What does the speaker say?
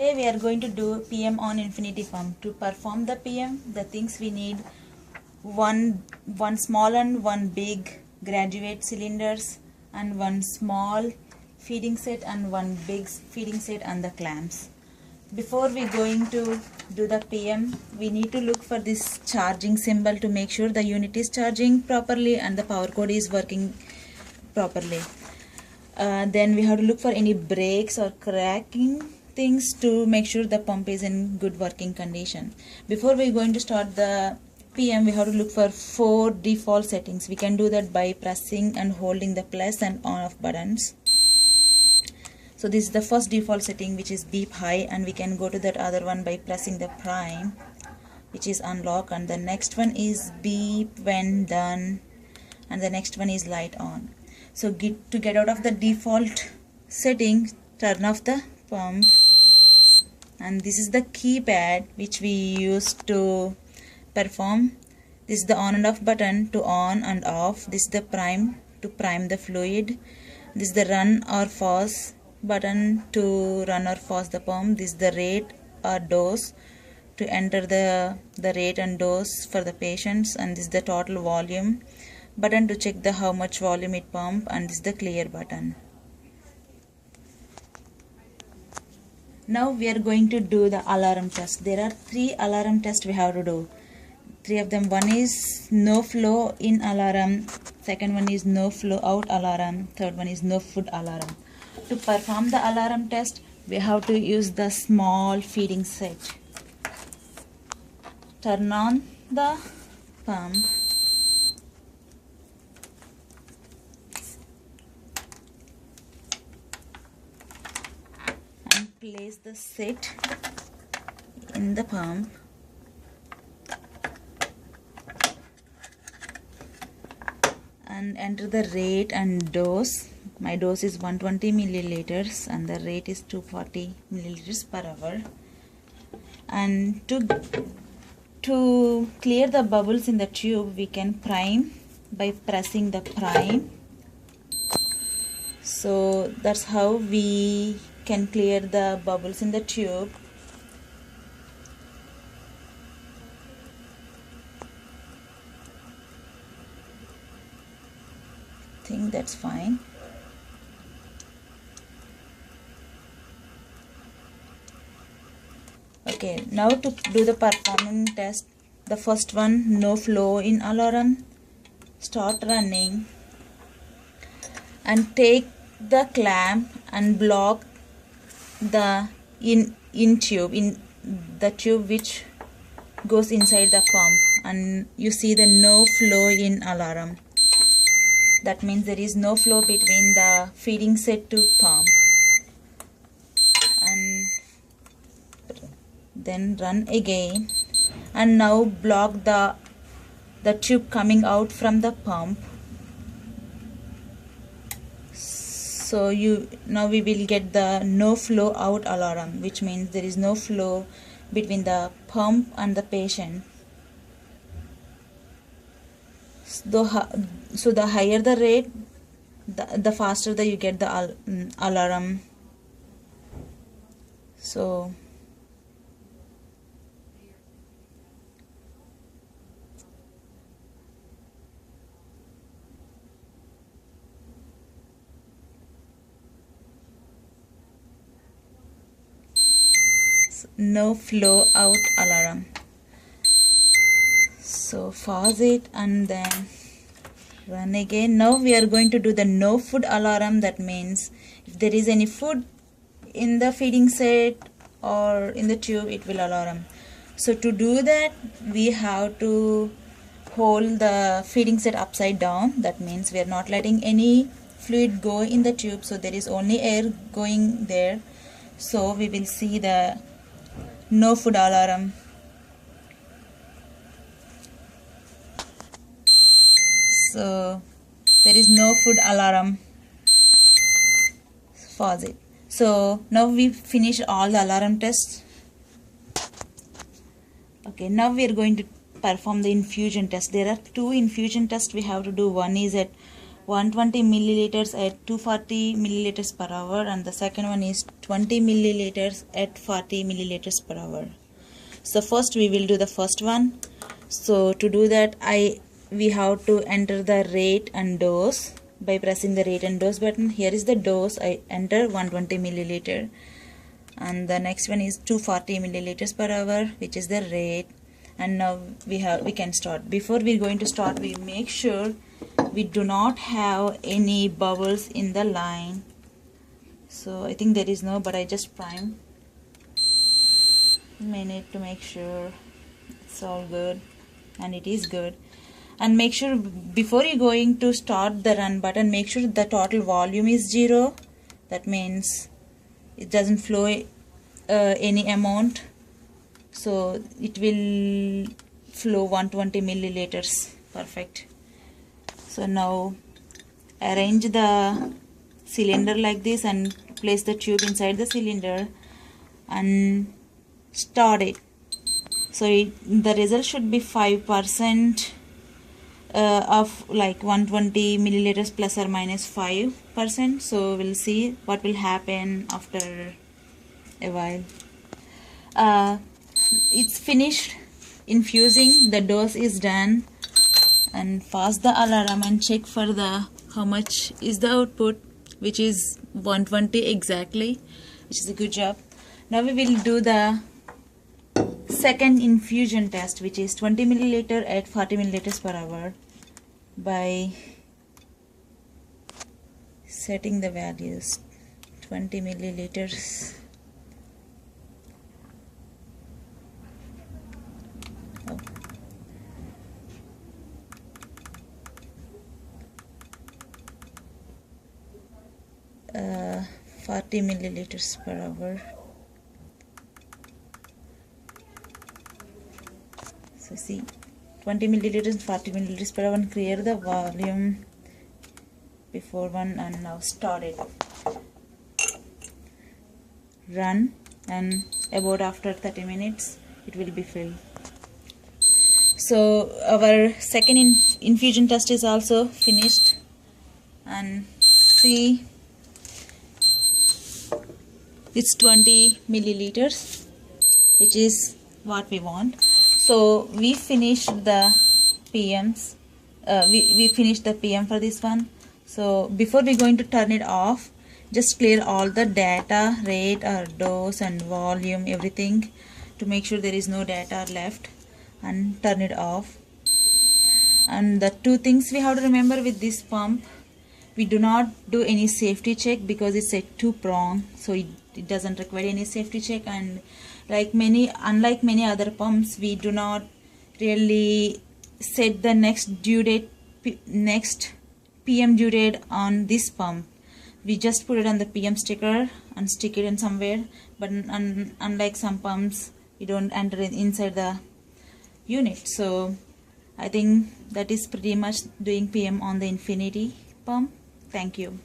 Today we are going to do PM on infinity pump. To perform the PM, the things we need: one small and one big graduate cylinders, and one small feeding set and one big feeding set, and the clamps. Before we going to do the PM, we need to look for this charging symbol to make sure the unit is charging properly and the power cord is working properly. Then we have to look for any breaks or cracking things to make sure the pump is in good working condition. Before we're going to start the PM, we have to look for 4 default settings. We can do that by pressing and holding the plus and on off buttons. So this is the first default setting, which is beep high, and we can go to that other one by pressing the prime, which is unlock, and the next one is beep when done, and the next one is light on. So to get out of the default setting, turn off the pump, and this is the keypad which we use to perform. This is the on and off button to on and off. This is the prime to prime the fluid. This is the run or pause button to run or pause the pump. This is the rate or dose to enter the rate and dose for the patients, and this is the total volume button to check the how much volume it pump, and this is the clear button. Now we are going to do the alarm test. There are 3 alarm tests we have to do. 3 of them. One is no flow in alarm, second one is no flow out alarm, third one is no food alarm. To perform the alarm test, we have to use the small feeding set. Turn on the pump, and place the set in the pump. And enter the rate and dose. My dose is 120 milliliters and the rate is 240 milliliters per hour. And to clear the bubbles in the tube, we can prime by pressing the prime. So that's how we can clear the bubbles in the tube. I think that's fine. Okay, now to do the performing test, the first one, no flow in alarm. Start running and take the clamp and block the in the tube which goes inside the pump, and you see the no flow in alarm. That means there is no flow between the feeding set to pump. And then run again, and now block the tube coming out from the pump. So now we will get the no flow out alarm, which means there is no flow between the pump and the patient. So the higher the rate, the faster that you get the alarm. So no flow out alarm. So pause it and then run again. Now we are going to do the no food alarm. That means if there is any food in the feeding set or in the tube, it will alarm. So to do that, we have to hold the feeding set upside down. That means we are not letting any fluid go in the tube, so there is only air going there. So we will see the no food alarm. So there is no food alarm. Pause it. So now we finished all the alarm tests. Okay, now we are going to perform the infusion test. There are 2 infusion tests we have to do. One is at 120 milliliters at 240 milliliters per hour, and the second one is 20 milliliters at 40 milliliters per hour. So first we will do the first one. So to do that, we have to enter the rate and dose by pressing the rate and dose button. Here is the dose. I enter 120 milliliter, and the next one is 240 milliliters per hour, which is the rate. And now we can start. Before we're going to start, we make sure we do not have any bubbles in the line. So I think there is no, but I just prime a minute to make sure it's all good, and it is good. And make sure before you're going to start the run button, make sure the total volume is 0. That means it doesn't flow any amount, so it will flow 120 milliliters. Perfect. So now arrange the cylinder like this and place the tube inside the cylinder and start it. So the result should be 5% of like 120 milliliters plus or minus 5%. So we'll see what will happen after a while. It's finished infusing, the dose is done, and pause the alarm and check for the how much is the output, which is 120 exactly, which is a good job. Now we will do the second infusion test, which is 20 milliliter at 40 milliliters per hour by setting the values. 20 milliliters. 40 milliliters per hour. So see, 20 milliliters and 40 milliliters per hour, and clear the volume before one, and now start it. Run, and about after 30 minutes it will be filled. So our second infusion test is also finished, and see, it's 20 milliliters, which is what we want. So we finished the PMs. We finished the PM for this one. So before we're going to turn it off, just clear all the data, rate or dose and volume, everything, to make sure there is no data left, and turn it off. And the two things we have to remember with this pump, we do not do any safety check because it's a 2-prong, so it doesn't require any safety check. And unlike many other pumps, we do not really set the next due date, next PM due date on this pump. We just put it on the PM sticker and stick it in somewhere. But unlike some pumps, we don't enter it inside the unit. So I think that is pretty much doing PM on the Infinity pump. Thank you.